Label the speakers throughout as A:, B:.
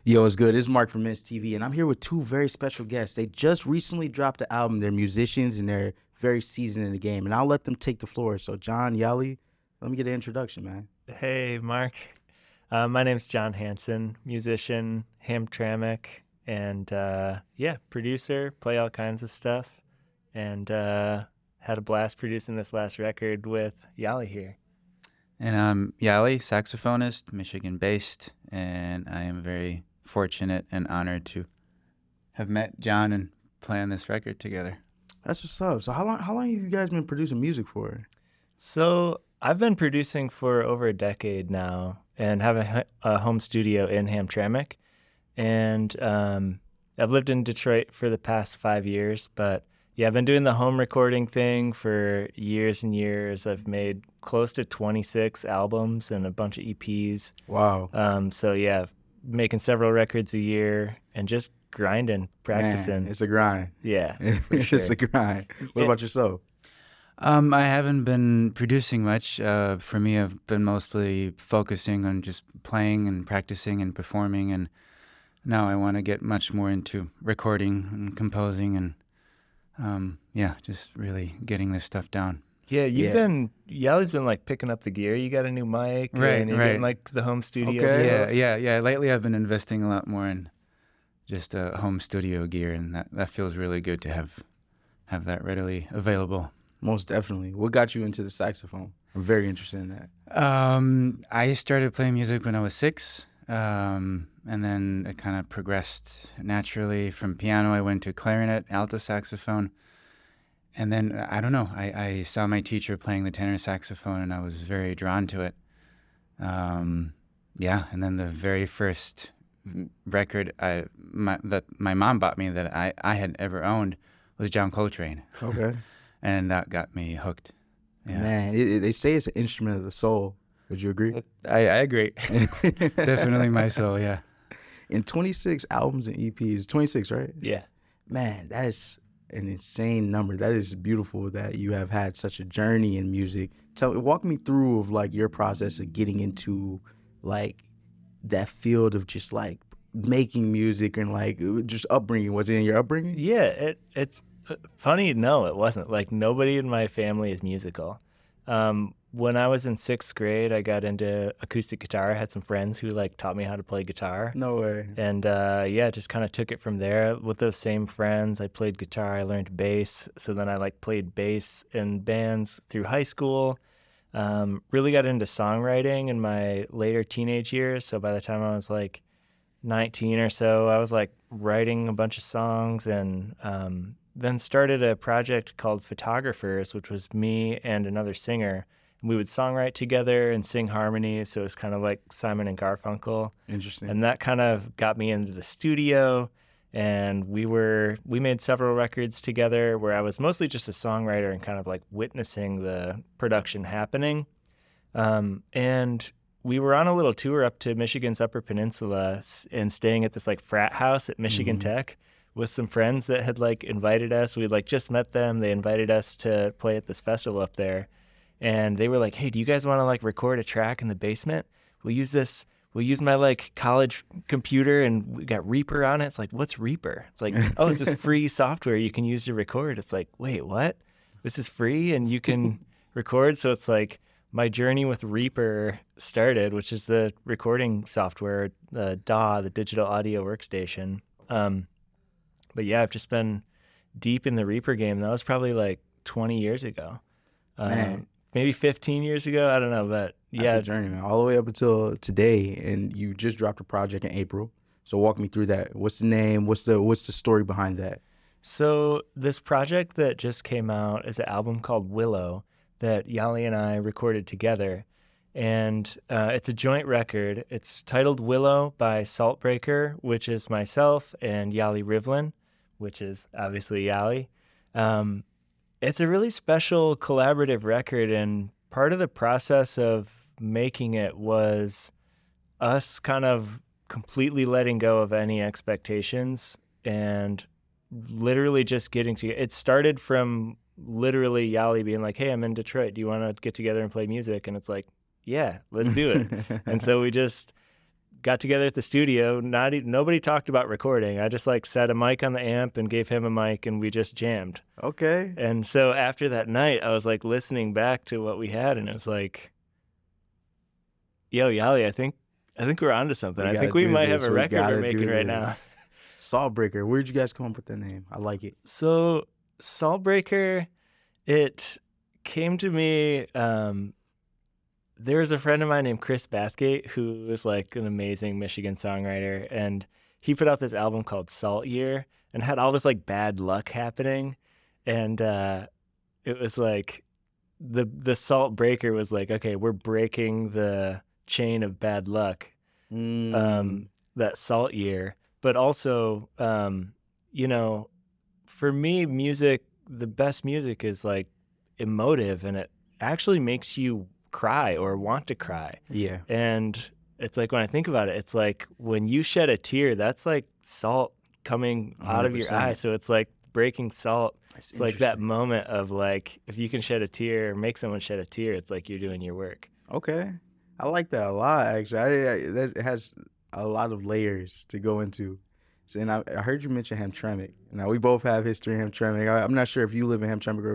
A: Yo, it's good. It's Mark from Menace TV, and I'm here with two very special guests. They just recently dropped the album. They're musicians, and they're very seasoned in the game. And I'll let them take the floor. So, John, Yali, let me get an introduction, man.
B: Hey, Mark. My name's John Hansen, musician, Hamtramck, and producer, play all kinds of stuff, and had a blast producing this last record with Yali here.
C: And I'm Yali, saxophonist, Michigan-based, and I am very fortunate and honored to have met John and play on this record together.
A: That's what's up. So how long have you guys been producing music for?
B: So I've been producing for over a decade now and have a home studio in Hamtramck. And I've lived in Detroit for the past 5 years, but yeah, I've been doing the home recording thing for years and years. I've made close to 26 albums and a bunch of EPs.
A: Wow.
B: So yeah, making several records a year and just grinding, practicing.
A: Man, it's a grind.
B: Yeah, for sure.
A: It's a grind. What about yourself?
C: I haven't been producing much. For me, I've been mostly focusing on just playing and practicing and performing, and now I want to get much more into recording and composing and just really getting this stuff down.
B: Yeah, Yali's been like picking up the gear. You got a new mic,
C: right?
B: And you're getting like the home studio.
A: Okay.
C: Yeah. Lately, I've been investing a lot more in just home studio gear, and that feels really good to have that readily available.
A: Most definitely. What got you into the saxophone? I'm very interested in that.
C: I started playing music when I was 6, and then it kind of progressed naturally. From piano, I went to clarinet, alto saxophone. And then, I don't know, I saw my teacher playing the tenor saxophone, and I was very drawn to it. And then the very first record that my mom bought me that I had ever owned was John Coltrane.
A: Okay.
C: And that got me hooked. Yeah.
A: Man, they say it's an instrument of the soul. Would you agree?
B: I agree.
C: Definitely my soul, yeah.
A: In 26 albums and EPs, 26, right?
B: Yeah.
A: Man, that's an insane number. That is beautiful that you have had such a journey in music. Walk me through of like your process of getting into like that field of just like making music and like just upbringing. Was it in your upbringing?
B: Yeah, it's funny. No, it wasn't. Like nobody in my family is musical. When I was in 6th grade, I got into acoustic guitar. I had some friends who like taught me how to play guitar.
A: No way.
B: And just kind of took it from there. With those same friends, I played guitar. I learned bass. So then I like played bass in bands through high school. Really got into songwriting in my later teenage years. So by the time I was like 19 or so, I was like writing a bunch of songs, and then started a project called Photographers, which was me and another singer. We would songwrite together and sing harmonies, so it was kind of like Simon and Garfunkel.
A: Interesting.
B: And that kind of got me into the studio, and we made several records together where I was mostly just a songwriter and kind of like witnessing the production happening. And we were on a little tour up to Michigan's Upper Peninsula and staying at this like frat house at Michigan Tech with some friends that had like invited us. We'd like just met them. They invited us to play at this festival up there. And they were like, hey, do you guys want to like record a track in the basement? We'll use my like college computer, and we got Reaper on it. It's like, what's Reaper? It's like, oh, it's this free software you can use to record. It's like, wait, what? This is free and you can record? So it's like my journey with Reaper started, which is the recording software, the DAW, the digital audio workstation. But yeah, I've just been deep in the Reaper game. That was probably like 20 years ago. Maybe 15 years ago. I don't know, but yeah.
A: That's a journey, man. All the way up until today, and you just dropped a project in April. So walk me through that. What's the name? What's the story behind that?
B: So this project that just came out is an album called Willow that Yali and I recorded together. And it's a joint record. It's titled Willow by Saltbreaker, which is myself, and Yali Rivlin, which is obviously Yali. It's a really special collaborative record, and part of the process of making it was us kind of completely letting go of any expectations and literally just getting to it. Started from literally Yali being like, hey, I'm in Detroit. Do you want to get together and play music? And it's like, yeah, let's do it. And so we just got together at the studio. Nobody talked about recording. I just like set a mic on the amp and gave him a mic, and we just jammed.
A: Okay.
B: And so after that night, I was like listening back to what we had, and it was like, yo, Yali, I think we're onto something. I think we might have a record we're making right now.
A: Saltbreaker. Where'd you guys come up with that name? I like it.
B: So Saltbreaker, it came to me. There was a friend of mine named Chris Bathgate who was like an amazing Michigan songwriter, and he put out this album called Salt Year and had all this like bad luck happening, and it was like the Salt Breaker was like, okay, we're breaking the chain of bad luck, that Salt Year, but also for me, music, the best music is like emotive, and it actually makes you cry or want to cry.
A: Yeah.
B: And it's like, when I think about it, it's like when you shed a tear, that's like salt coming out of your eye. So it's like breaking salt. It's like that moment of like, if you can shed a tear or make someone shed a tear, it's like you're doing your work.
A: Okay. I like that a lot, actually. That has a lot of layers to go into. So, and I heard you mention Hamtramck. Now, we both have history in Hamtramck. I'm not sure if you live in Hamtramck or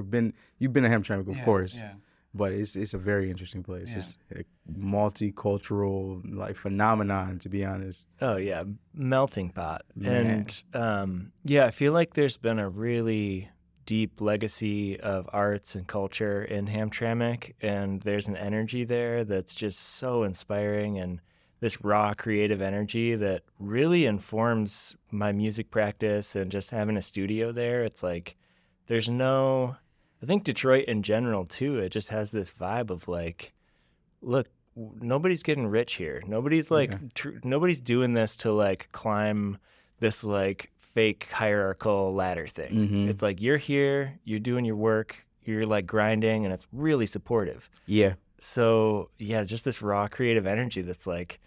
A: you've been to Hamtramck, of course.
C: Yeah.
A: But it's a very interesting place.
C: Yeah.
A: It's a multicultural like phenomenon, to be honest.
B: Oh yeah, melting pot.
A: Man.
B: And I feel like there's been a really deep legacy of arts and culture in Hamtramck, and there's an energy there that's just so inspiring, and this raw creative energy that really informs my music practice. And just having a studio there, it's like I think Detroit in general too, it just has this vibe of like, look, nobody's getting rich here. Nobody's like, nobody's doing this to like climb this like fake hierarchical ladder thing.
A: Mm-hmm.
B: It's like, you're here, you're doing your work, you're like grinding, and it's really supportive.
A: Yeah.
B: So yeah, just this raw creative energy that's like,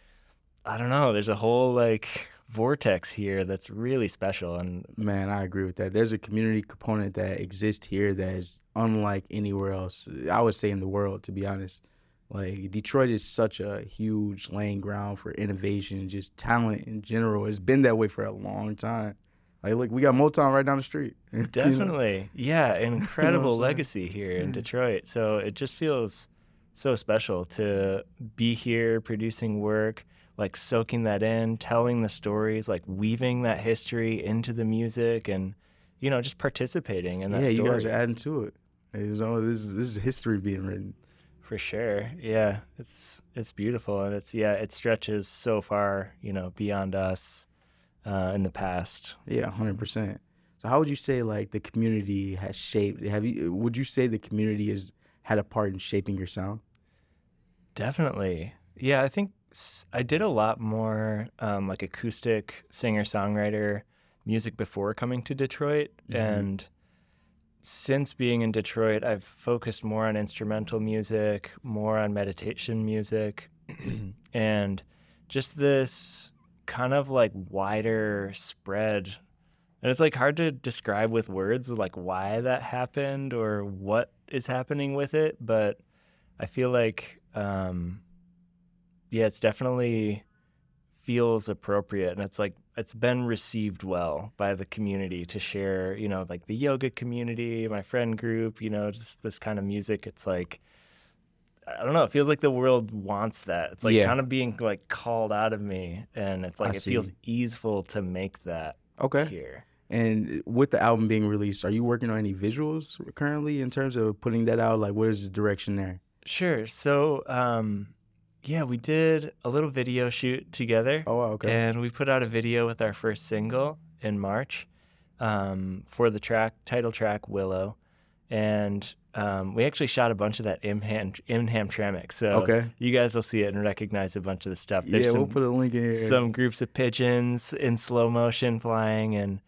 B: I don't know, there's a whole like vortex here that's really special. And
A: Man, I agree with that. There's a community component that exists here that is unlike anywhere else, I would say, in the world, to be honest. Like, Detroit is such a huge laying ground for innovation and just talent in general. It's been that way for a long time. Like, look, we got Motown right down the street.
B: Definitely. Yeah, incredible legacy here in Detroit. So it just feels so special to be here producing work, like soaking that in, telling the stories, like weaving that history into the music, and just participating in that story.
A: Yeah, you guys are adding to it. This is history being written.
B: For sure. Yeah, it's beautiful, and it stretches so far, beyond us in the past.
A: Yeah, 100%. So how would you say like the community has shaped? Would you say the community has had a part in shaping your sound?
B: Definitely. Yeah, I think I did a lot more like acoustic singer-songwriter music before coming to Detroit. Mm-hmm. And since being in Detroit, I've focused more on instrumental music, more on meditation music, and just this kind of like wider spread. And it's like hard to describe with words like why that happened or what is happening with it. But I feel like, it's definitely feels appropriate, and it's like it's been received well by the community to share, like the yoga community, my friend group, just this kind of music. It's like, I don't know, it feels like the world wants that. It's like kind of being like called out of me, and it's like feels easeful to make that here.
A: And with the album being released, are you working on any visuals currently in terms of putting that out? Like, what is the direction there?
B: Sure. So, we did a little video shoot together.
A: Oh, wow, okay.
B: And we put out a video with our first single in March for the title track, Willow. And we actually shot a bunch of that in Hamtramck. So you guys will see it and recognize a bunch of the stuff. There's
A: we'll put a link in here.
B: Some groups of pigeons in slow motion flying. And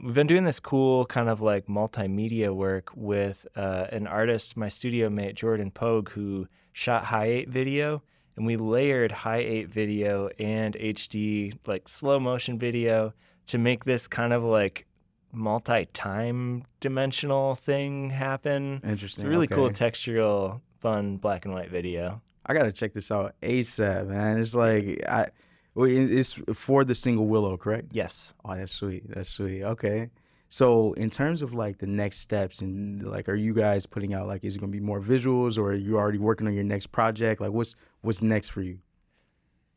B: we've been doing this cool kind of like multimedia work with an artist, my studio mate, Jordan Pogue, who shot high 8 video, and we layered high 8 video and HD like slow motion video to make this kind of like multi-time dimensional thing happen.
A: Interesting.
B: It's a really cool textural, fun black and white video.
A: I gotta check this out ASAP, man. It's like Well, it's for the single Willow, correct?
B: Yes.
A: Oh, that's sweet. That's sweet. Okay. So in terms of like the next steps and like, are you guys putting out like, is it gonna be more visuals, or are you already working on your next project? Like, what's next for you?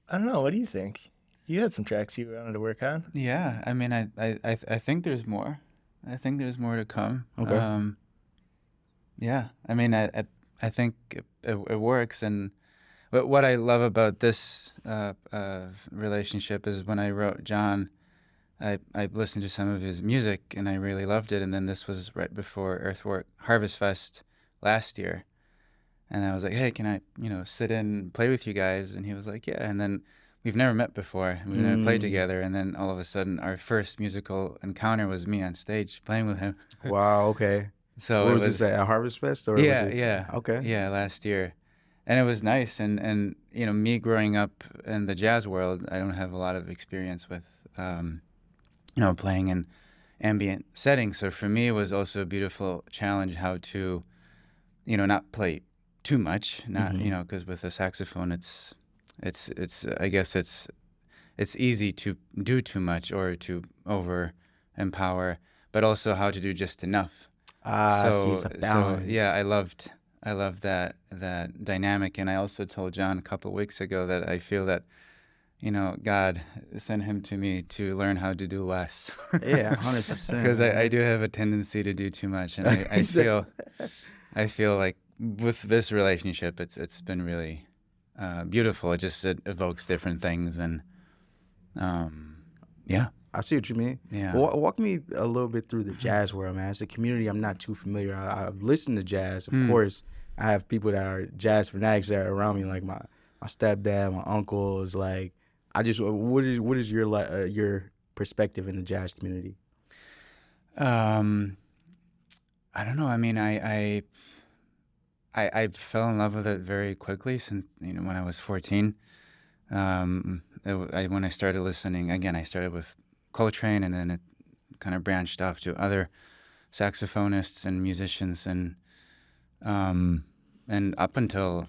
B: I don't know. What do you think? You had some tracks you wanted to work on.
C: Yeah, I mean, I think there's more. I think there's more to come.
A: Okay.
C: Yeah, I mean, I think it works, and what I love about this relationship is when I wrote John, I listened to some of his music and I really loved it, and then this was right before Earthwork Harvest Fest last year, and I was like, hey, can I sit in and play with you guys? And he was like, yeah, and then we've never met before, and we've never played together, and then all of a sudden our first musical encounter was me on stage playing with him.
A: Wow. Okay.
C: So
A: What
C: it
A: was this at Harvest Fest, or was
C: yeah,
A: it?
C: yeah,
A: Okay.
C: yeah, last year, and it was nice. And me growing up in the jazz world, I don't have a lot of experience with playing in ambient settings. So for me, it was also a beautiful challenge how to not play too much, not because with a saxophone, it's I guess it's easy to do too much or to over empower, but also how to do just enough.
A: See, it's a balance.
C: Yeah, I loved that dynamic, and I also told John a couple of weeks ago that I feel that God sent him to me to learn how to do less.
A: Yeah, 100%.
C: Because I do have a tendency to do too much, and I feel like with this relationship, it's been really beautiful. It evokes different things, and yeah.
A: I see what you mean.
C: Yeah.
A: Walk me a little bit through the jazz world, man. It's a community I'm not too familiar. I've listened to jazz, of course. I have people that are jazz fanatics that are around me, like my stepdad, my uncles. Like, what is your perspective in the jazz community?
C: I don't know. I mean, I fell in love with it very quickly since when I was 14. When I started listening again, I started with Coltrane, and then it kind of branched off to other saxophonists and musicians, and up until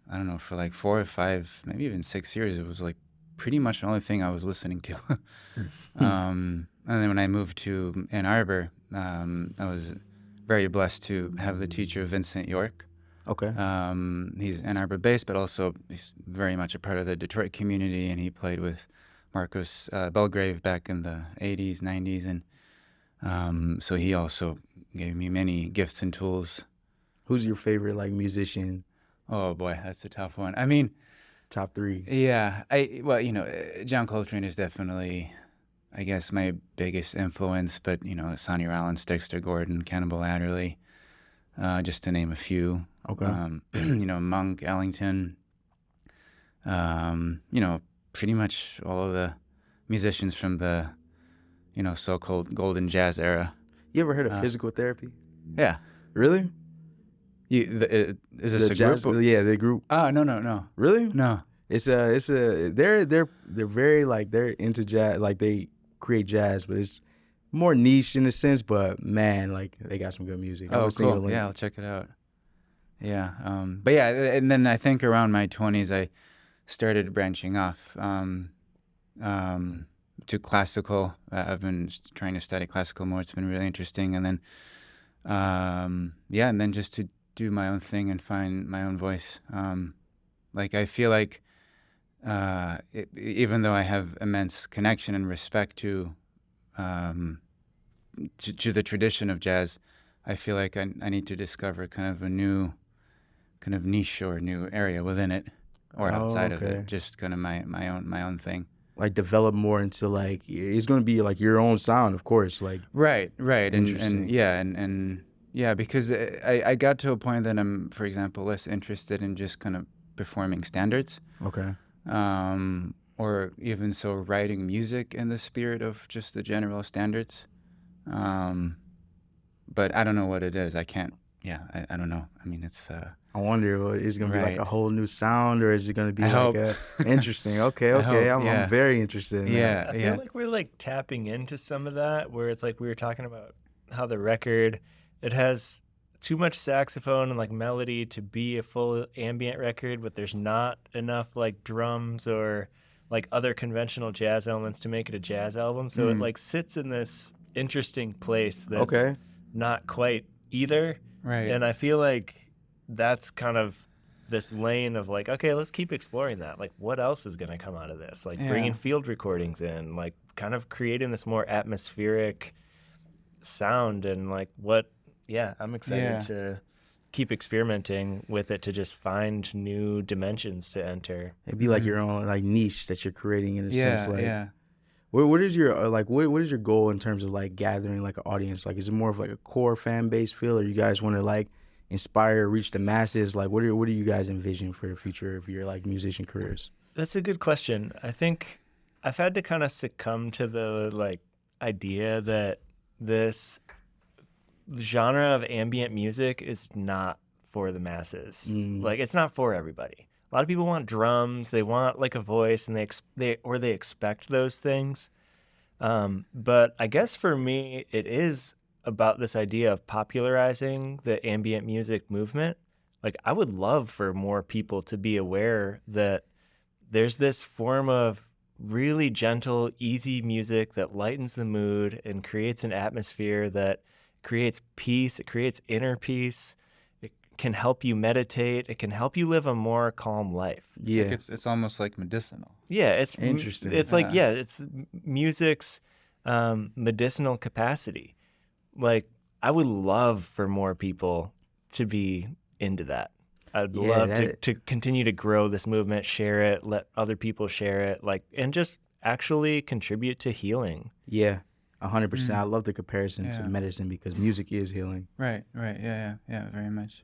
C: I don't know, for like 4 or 5, maybe even 6 years, it was like pretty much the only thing I was listening to. And then when I moved to Ann Arbor, I was very blessed to have the teacher Vincent York.
A: Okay.
C: He's Ann Arbor based, but also he's very much a part of the Detroit community, and he played with Marcus Belgrave back in the 80s, 90s, and so he also gave me many gifts and tools.
A: Who's your favorite like musician?
C: Oh boy, that's a tough one. I mean,
A: top 3.
C: Yeah, John Coltrane is definitely, I guess, my biggest influence, but Sonny Rollins, Dexter Gordon, Cannonball Adderley, just to name a few.
A: Okay.
C: Monk, Ellington, pretty much all of the musicians from the, so-called golden jazz era.
A: You ever heard of physical therapy?
C: Yeah.
A: Really?
C: Is this a
A: jazz,
C: group?
A: Yeah, the group.
C: Oh, no.
A: Really?
C: No.
A: They're very like, they're into jazz, like they create jazz, but it's more niche in a sense, but man, like they got some good music.
C: Oh, cool. Yeah, I'll check it out. Yeah. But yeah, and then I think around my 20s, I started branching off to classical. I've been trying to study classical more. It's been really interesting. And then, and then just to do my own thing and find my own voice. Like I feel like even though I have immense connection and respect to the tradition of jazz, I feel like I need to discover kind of a new kind of niche or new area within it or outside of it, just kind of my own thing.
A: Like develop more into like, it's going to be like your own sound, of course. Like
C: right,
A: interesting.
C: and yeah, because I got to a point that I'm, for example, less interested in just kind of performing standards.
A: Okay.
C: Or even so writing music in the spirit of just the general standards. But I don't know what it is. I can't. Yeah, I don't know. I mean, it's.
A: I wonder, is it going to be like
C: Right.
A: a whole new sound, or is it going to be
C: I
A: like
C: hope.
A: interesting? Okay.
C: I hope, yeah.
A: I'm very interested in
C: Yeah.
A: that.
B: I feel like we're like tapping into some of that, where it's like we were talking about how the record, it has too much saxophone and like melody to be a full ambient record, but there's not enough like drums or like other conventional jazz elements to make it a jazz album. So it like sits in this interesting place that's not quite either.
C: Right.
B: And I feel like that's kind of this lane of like, okay, let's keep exploring that. Like, what else is going to come out of this? Like bringing field recordings in, like kind of creating this more atmospheric sound and like I'm excited to keep experimenting with it to just find new dimensions to enter.
A: It'd be like your own like niche that you're creating in a sense. Like, what is your what is your goal in terms of like gathering like an audience? Like, is it more of like a core fan base feel, or you guys want to like inspire, reach the masses? Like, what do you guys envision for the future of your like musician careers?
B: That's a good question. I think I've had to kind of succumb to the like idea that this genre of ambient music is not for the masses. Like, it's not for everybody. A lot of people want drums, they want like a voice, and they expect those things. But I guess for me, it is about this idea of popularizing the ambient music movement. Like, I would love for more people to be aware that there's this form of really gentle, easy music that lightens the mood and creates an atmosphere that creates peace. It creates inner peace. It can help you meditate. It can help you live a more calm life.
A: Yeah.
C: Like it's almost like medicinal.
B: Yeah, it's
A: interesting.
B: It's like, it's music's medicinal capacity. Like, I would love for more people to be into that. I'd love to continue to grow this movement, share it, let other people share it, like, and just actually contribute to healing.
A: Yeah, 100%. I love the comparison to medicine because music is healing.
C: Right. Yeah, very much.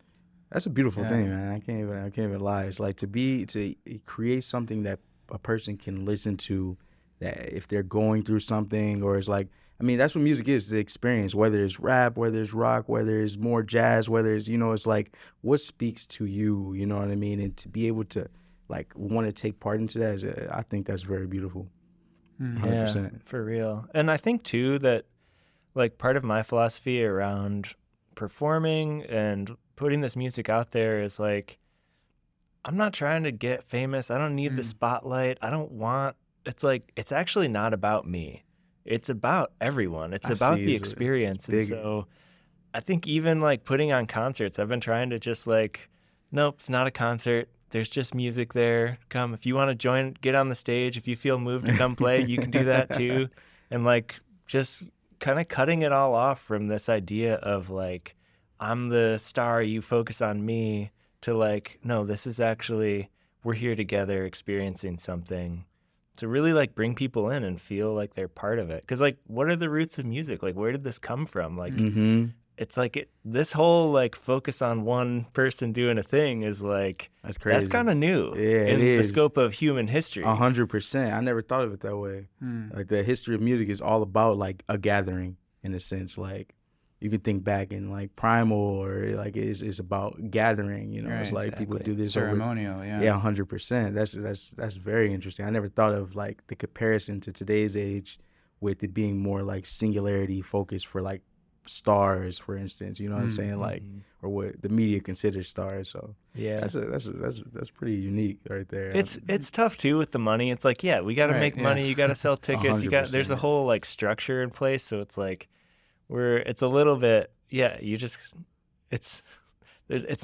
A: That's a beautiful thing, man. I can't even lie. It's like to create something that a person can listen to, that if they're going through something, or it's like, I mean, that's what music is, the experience, whether it's rap, whether it's rock, whether it's more jazz, whether it's, it's like what speaks to you, you know what I mean? And to be able to like want to take part into that, I think that's very beautiful. 100%.
B: Yeah, for real. And I think too that like part of my philosophy around performing and putting this music out there is like, I'm not trying to get famous. I don't need the spotlight. It's like, it's actually not about me. It's about everyone. It's about the experience. And so I think even like putting on concerts, I've been trying to just like, nope, it's not a concert. There's just music there. Come, if you want to join, get on the stage. If you feel moved to come play, you can do that too. And like, just kind of cutting it all off from this idea of like, I'm the star, you focus on me, to like, no, this is actually, we're here together experiencing something, to really like bring people in and feel like they're part of it. Because like, what are the roots of music? Like, where did this come from? Like, it's like this whole like focus on one person doing a thing is like,
A: that's crazy. That's
B: kind of new in the scope of human history.
A: 100%. I never thought of it that way. Like the history of music is all about like a gathering in a sense. Like you can think back in like Primal, or like it's about gathering,
C: Right,
A: it's like people do this
C: ceremonial,
A: over, 100%. That's very interesting. I never thought of like the comparison to today's age with it being more like singularity focused for like stars, for instance, you know what I'm saying, like, or what the media considers stars. So
B: yeah,
A: that's pretty unique right there.
B: It's tough too with the money. It's like, we got to make money. You got to sell tickets. There's a whole like structure in place. So it's like it's a little bit, it's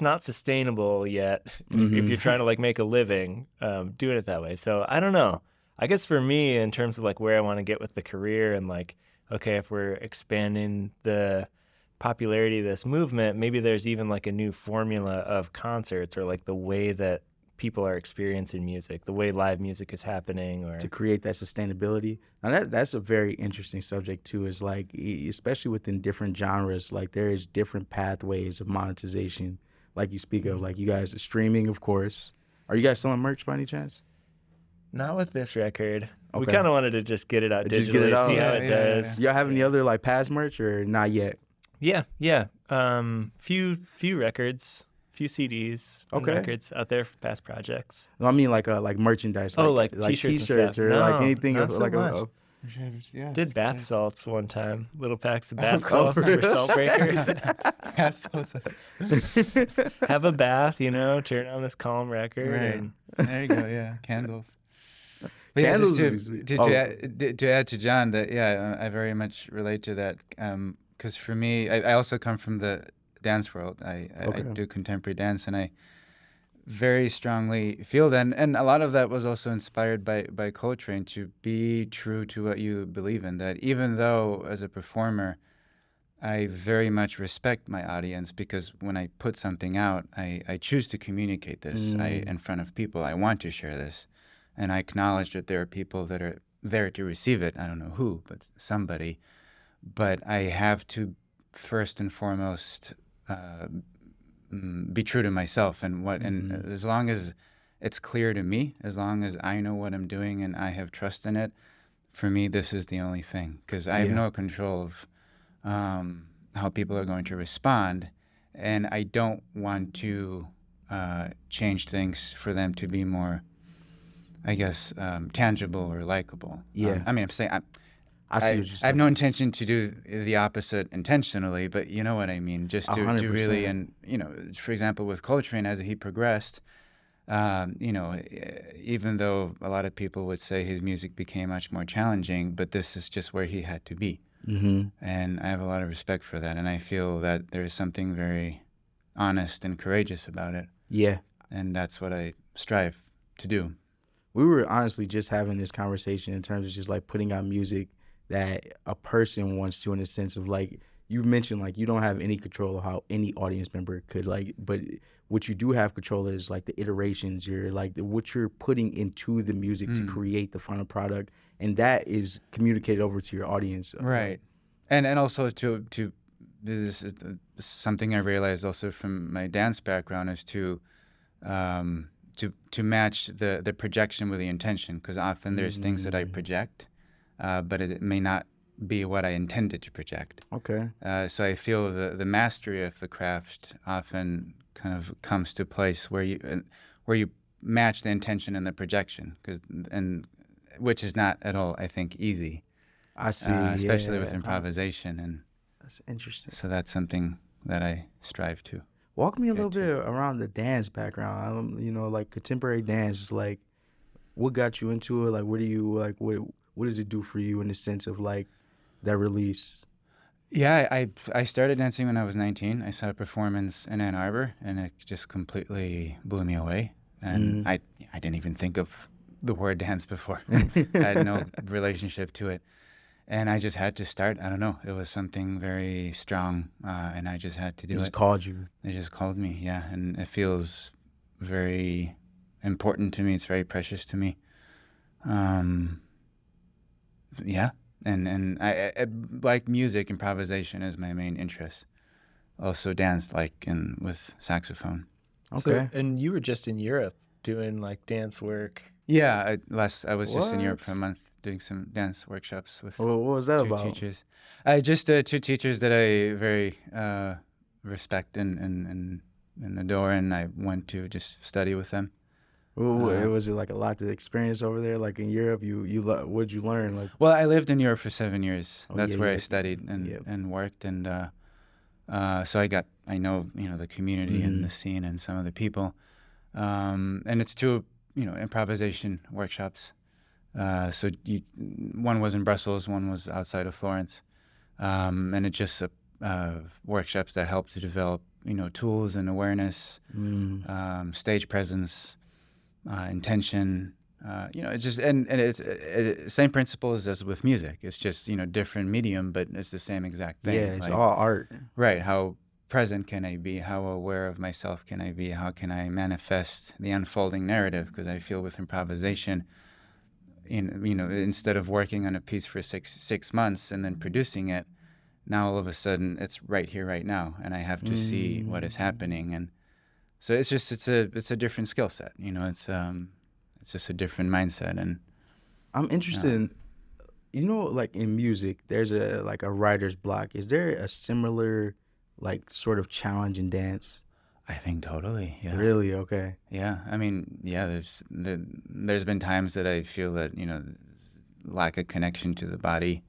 B: not sustainable yet if you're trying to like make a living doing it that way. So I don't know. I guess for me, in terms of like where I want to get with the career and like, okay, if we're expanding the popularity of this movement, maybe there's even like a new formula of concerts, or like the way that people are experiencing music, the way live music is happening, or
A: to create that sustainability. Now that's a very interesting subject too, is like, especially within different genres, like there is different pathways of monetization, like you speak of, like you guys are streaming, of course. Are you guys selling merch by any chance?
B: Not with this record.
A: Okay.
B: We kind of wanted to just get it out digitally, see how it does.
A: Y'all have any other like past merch, or not yet?
B: Yeah. Few records, few CDs, records out there for past projects.
A: No, I mean like merchandise.
B: Like
A: t-shirts or like anything
B: not
A: of
B: so
A: like
B: much. Did bath salts one time, little packs of bath salts for Saltbreaker.
C: Bath salts.
B: Have a bath, turn on this calm record.
C: Right.
B: And
C: there you go. Yeah, candles. But yeah, just
A: Candles would
C: to
A: be sweet.
C: to to
A: Oh,
C: add, to add to John, that yeah, I very much relate to that. Because for me, I also come from the dance world. I
A: okay.
C: do contemporary dance, and I very strongly feel that, and a lot of that was also inspired by Coltrane, to be true to what you believe in. That even though as a performer, I very much respect my audience, because when I put something out, I choose to communicate this
A: Mm,
C: in front of people. I want to share this, and I acknowledge that there are people that are there to receive it. I don't know who, but somebody. But I have to first and foremost be true to myself, and
A: mm-hmm.
C: as long as it's clear to me, as long as I know what I'm doing and I have trust in it, for me this is the only thing, because I have
A: Yeah.
C: no control of how people are going to respond, and I don't want to change things for them to be more, I guess, tangible or likable.
A: Yeah.
C: I mean, I'm saying
A: I see what you're
C: I have
A: saying.
C: no intention to do the opposite intentionally, but you know what I mean. Just
A: A hundred
C: to really,
A: percent.
C: and for example, with Coltrane, as he progressed, even though a lot of people would say his music became much more challenging, but this is just where he had to be.
A: Mm-hmm.
C: And I have a lot of respect for that. And I feel that there's something very honest and courageous about it.
A: Yeah.
C: And that's what I strive to do.
A: We were honestly just having this conversation in terms of just like putting out music that a person wants to, in the sense of like you mentioned, like you don't have any control of how any audience member could like, but what you do have control is like the iterations, you're like what you're putting into the music to
C: Mm.
A: create the final product, and that is communicated over to your audience.
C: Right. And also to this is something I realized also from my dance background, is to match the projection with the intention, because often there's things that I project, but it may not be what I intended to project.
A: Okay.
C: So I feel the mastery of the craft often kind of comes to place where you match the intention and the projection, and which is not at all, I think, easy,
A: I see.
C: especially with
A: Yeah.
C: improvisation, and
A: That's interesting.
C: so that's something that I strive to
A: Walk me a little
C: get
A: bit
C: to.
A: around the dance background. Like contemporary dance, just like what got you into it? Like, what do you like? What does it do for you in the sense of like that release?
C: Yeah, I started dancing when I was 19. I saw a performance in Ann Arbor, and it just completely blew me away. And
A: Mm.
C: I didn't even think of the word dance before. I had no relationship to it. And I just had to start. I don't know. It was something very strong, and I just had to
A: It
C: do
A: just
C: it.
A: called you.
C: They just called me, yeah. And it feels very important to me. It's very precious to me. Um, yeah. And I like music. Improvisation is my main interest. Also dance, like with saxophone.
A: Okay.
B: So, and you were just in Europe doing like dance work.
C: Yeah, I was just in Europe for a
A: What?
C: month doing some dance workshops with
A: What was that
C: two
A: about?
C: teachers. I just two teachers that I very respect and adore, and I went to just study with them.
A: Was it like a lot to experience over there? Like in Europe, what'd you learn? Like,
C: Well, I lived in Europe for 7 years.
A: oh
C: That's
A: yeah,
C: where I
A: yeah,
C: studied
A: yeah.
C: and worked, and so I know the community and
A: Mm-hmm.
C: the scene and some of the people, and it's two improvisation workshops. So one was in Brussels, one was outside of Florence, and it's just workshops that help to develop tools and awareness,
A: Mm.
C: stage presence, intention. It's just and it's same principles as with music. It's just different medium, but it's the same exact thing.
A: Yeah, it's
C: Like,
A: all art.
C: right, how present can I be? How aware of myself can I be? How can I manifest the unfolding narrative? Because I feel with improvisation, instead of working on a piece for six months and then producing it, now all of a sudden it's right here, right now, and I have to see what is happening. And so it's a different skill set. It's just a different mindset. And
A: I'm interested in, like in music, there's a writer's block. Is there a similar like sort of challenge in dance?
C: I think totally, yeah.
A: Really? Okay.
C: Yeah, I mean, yeah. There's been times that I feel that lack of connection to the body,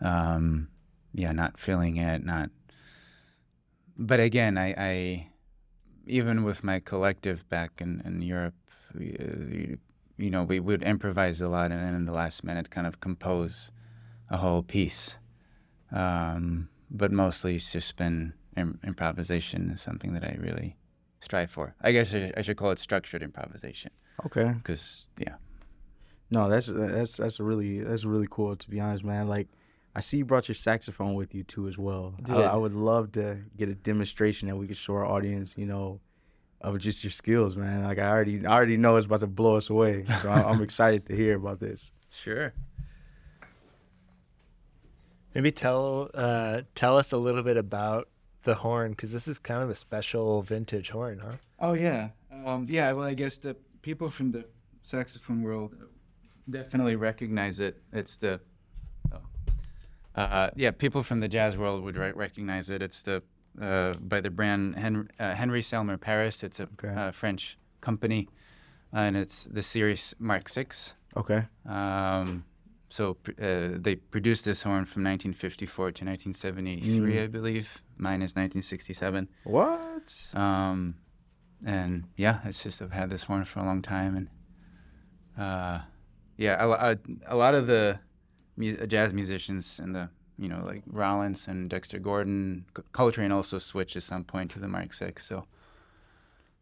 C: not feeling it, not. But again, I even with my collective back in Europe, we would improvise a lot, and then in the last minute kind of compose a whole piece. But mostly it's just been improvisation is something that I really strive for. I guess I should call it structured improvisation.
A: Okay.
C: Because
A: No, that's really cool, to be honest, man. Like, I see you brought your saxophone with you too as well. I would love to get a demonstration that we could show our audience, of just your skills, man. Like, I already know it's about to blow us away, so I'm excited to hear about this.
C: Sure.
B: Maybe tell us a little bit about the horn, because this is kind of a special vintage horn, huh?
C: Oh yeah, yeah. Well, I guess the people from the saxophone world definitely recognize it. It's the people from the jazz world would recognize it. It's the by the brand Henry Selmer Paris. It's a French company, and it's the series Mark VI.
A: Okay.
C: So they produced this horn from 1954 to 1973, I believe. Mine is 1967.
A: What?
C: And yeah, it's just I've had this horn for a long time, and a lot of the jazz musicians and the like Rollins and Dexter Gordon, Coltrane also switched at some point to the Mark VI. So,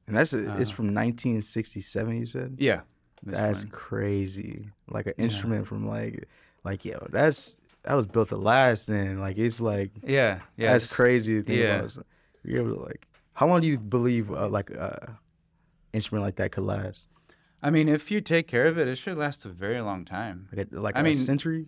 A: and it's from 1967. You said?
C: Yeah.
A: That's crazy. Like an instrument from like that was built to last. Then it's like that's crazy to think about. So you're able to how long do you believe instrument like that could last?
C: I mean, if you take care of it, it should last a very long time.
A: A century?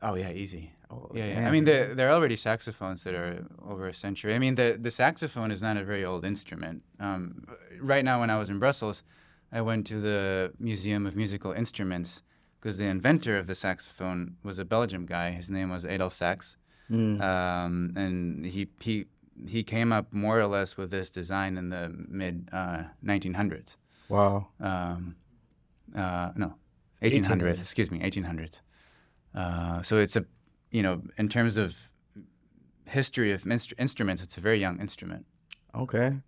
C: Oh yeah, easy.
A: Oh,
C: yeah. I mean, there are already saxophones that are over a century. I mean, the saxophone is not a very old instrument. Right now, when I was in Brussels, I went to the Museum of Musical Instruments because the inventor of the saxophone was a Belgian guy. His name was Adolf Sax, and he came up more or less with this design in the mid 1900s.
A: Wow.
C: No, 1800s. Excuse me, 1800s. So it's in terms of history of instruments, it's a very young instrument.
A: Okay.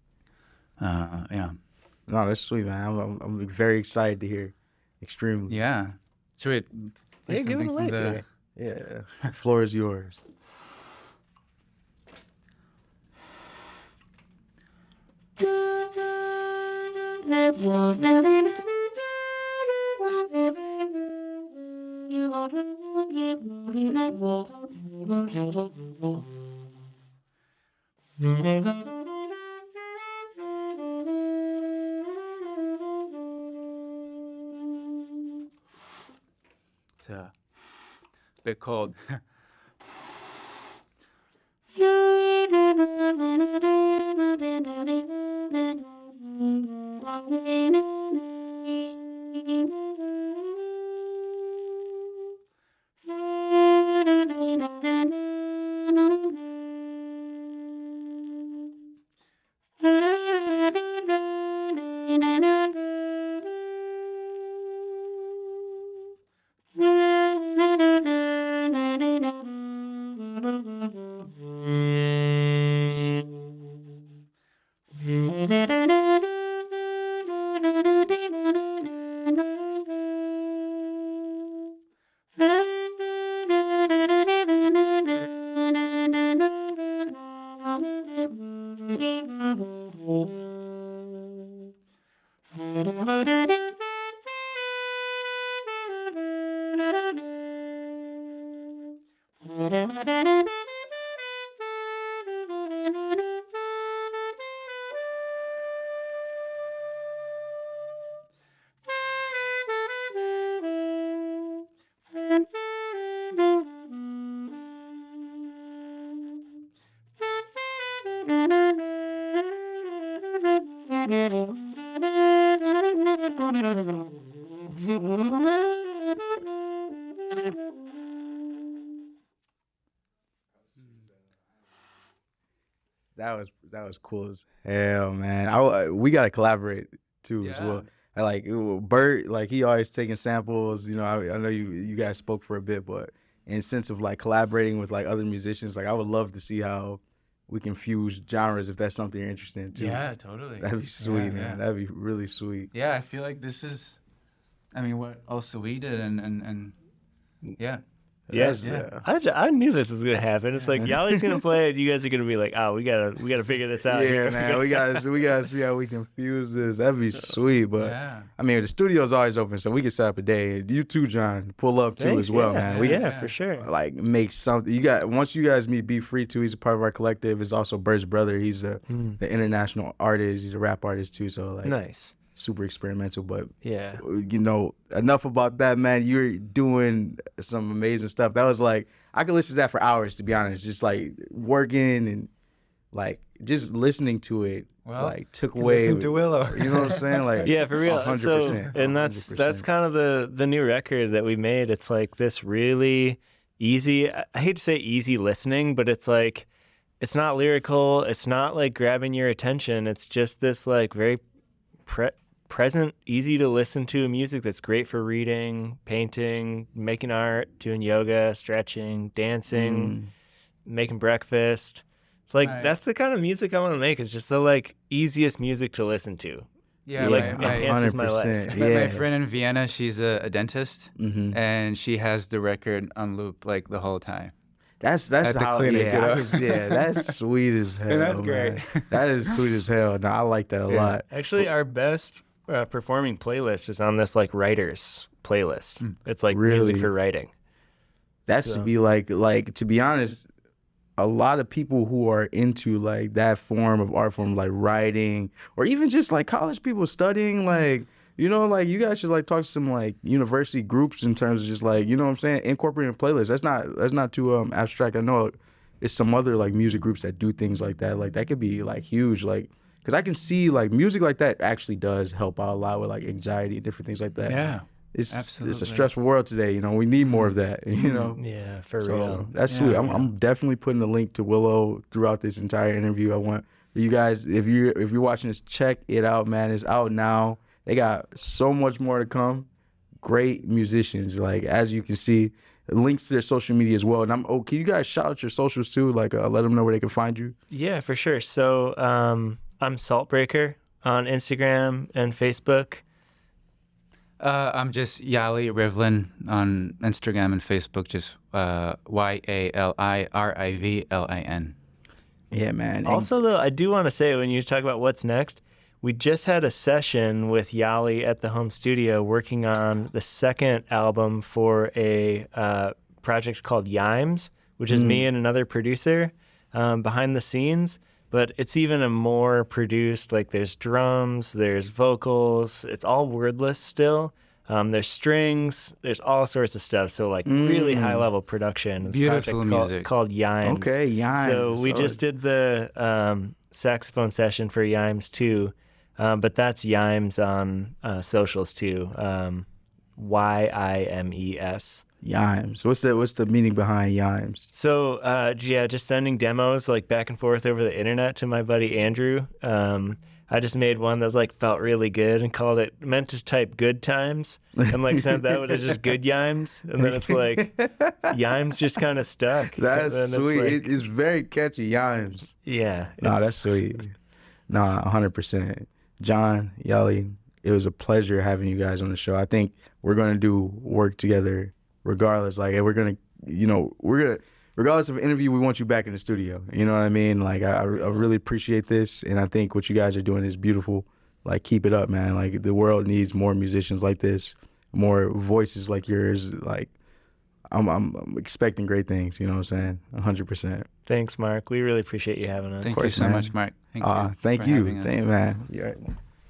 C: Yeah.
A: No, that's sweet, man. I'm very excited to hear. Extremely.
C: Yeah. Should we play
B: give it
C: something
B: away.
C: from
A: Yeah. The floor is yours.
C: It's a bit cold.
A: That was cool as hell, man. We gotta collaborate too as well. I Bert, he always taking samples. I know you guys spoke for a bit, but in the sense of collaborating with other musicians, I would love to see how we can fuse genres if that's something you're interested in too.
C: Yeah, totally.
A: That'd be sweet, man.
C: Yeah.
A: That'd be really sweet.
C: Yeah, I feel like this is. I mean, what also we did, and yeah.
B: Yes,
A: Yeah.
B: I knew this was gonna happen. It's like Yali's gonna play it. You guys are gonna be like, oh, we gotta figure this out.
A: Yeah,
B: here.
A: man, we gotta see how we can fuse this. That'd be sweet. But
C: Yeah.
A: I mean, the studio's always open, so we can set up a day. You too, John, pull up too
B: Thanks,
A: as well,
B: yeah.
A: man. We
B: Yeah, for sure.
A: like make something. Once you guys meet Be Free too. He's a part of our collective. Is also Bert's brother. He's the international artist. He's a rap artist too. So like
B: Nice.
A: super experimental. But
B: Yeah.
A: you know, enough about that, man. You're doing some amazing stuff. That was like I could listen to that for hours, to be honest. Just like working and like just listening to it.
C: Well,
A: like took away.
C: Listen to Willow.
A: You know what I'm saying? Like
B: Yeah, for real.
A: 100%,
B: So, and that's
A: 100%.
B: kind of the new record that we made. It's like this really easy. I hate to say easy listening, but it's like it's not lyrical. It's not like grabbing your attention. It's just this like very present, easy to listen to music that's great for reading, painting, making art, doing yoga, stretching, dancing, making breakfast. It's like
C: Right.
B: that's the kind of music I want to make. It's just the like easiest music to listen to.
C: Yeah,
B: like
C: my,
B: enhances my life.
C: my friend in Vienna, she's a dentist,
A: Mm-hmm.
C: and she has the record on loop like the whole time.
A: That's
C: At the
A: how
C: clinic, you know?
A: that's sweet as hell.
C: And that's
A: man.
C: great.
A: That is sweet as hell. No, I like that a lot.
B: Actually, our best performing playlist is on this like writers playlist. It's like
A: Really?
B: music for writing.
A: That
B: So-
A: should be like to be honest, a lot of people who are into like that form of art form, like writing, or even just like college people studying, like, you know, like you guys should like talk to some like university groups in terms of just like, you know what I'm saying, incorporating playlists. That's not too abstract. I know it's some other like music groups that do things like that. Like that could be like huge, like because I can see like music like that actually does help out a lot with like anxiety and different things like that.
C: Yeah,
A: It's a
C: absolutely.
A: stressful world today. You know, we need more of that. You know.
B: Yeah, for
A: So
B: real.
A: that's
C: Yeah,
A: sweet.
C: yeah.
A: I'm definitely putting a link to Willow throughout this entire interview. I want you guys, if you're watching this, check it out, man. It's out now. They got so much more to come. Great musicians, like as you can see, links to their social media as well. And can you guys shout out your socials too? Like let them know where they can find you.
B: Yeah, for sure. So I'm Saltbreaker on Instagram and Facebook.
C: I'm just Yali Rivlin on Instagram and Facebook, just YALIRIVLIN.
A: Yeah, man. And
B: Also, though, I do want to say when you talk about what's next, we just had a session with Yali at the home studio working on the second album for a project called Yimes, which is me and another producer behind the scenes. But it's even a more produced, like there's drums, there's vocals, it's all wordless still. There's strings, there's all sorts of stuff. So like really high level production. It's a
C: Beautiful
B: project
C: music.
B: called Yimes.
A: Okay, Yimes.
B: So we just did the saxophone session for Yimes too. But that's Yimes on socials too. YIMES.
A: Yimes. What's the meaning behind Yimes?
B: So yeah, just sending demos like back and forth over the internet to my buddy Andrew. I just made one that was like felt really good and called it, meant to type good times and like sent that with just good Yimes, and then it's like Yimes just kind of stuck.
A: That's
B: And then
A: sweet.
B: It's like,
A: It's very catchy. Yimes.
B: yeah.
A: No,
B: it's-
A: that's sweet. No, 100%. John, Yali, it was a pleasure having you guys on the show. I think we're going to do work together regardless. Like, regardless of interview, we want you back in the studio. You know what I mean? Like, I really appreciate this. And I think what you guys are doing is beautiful. Like, keep it up, man. Like, the world needs more musicians like this, more voices like yours. Like, I'm expecting great things. You know what I'm saying? 100%.
B: Thanks, Mark. We really appreciate you having us.
C: Thank
A: course,
C: you so
A: man.
C: much, Mark. Thank you.
A: Thank
C: for
A: you.
C: having us.
A: Thank you, man. You're right.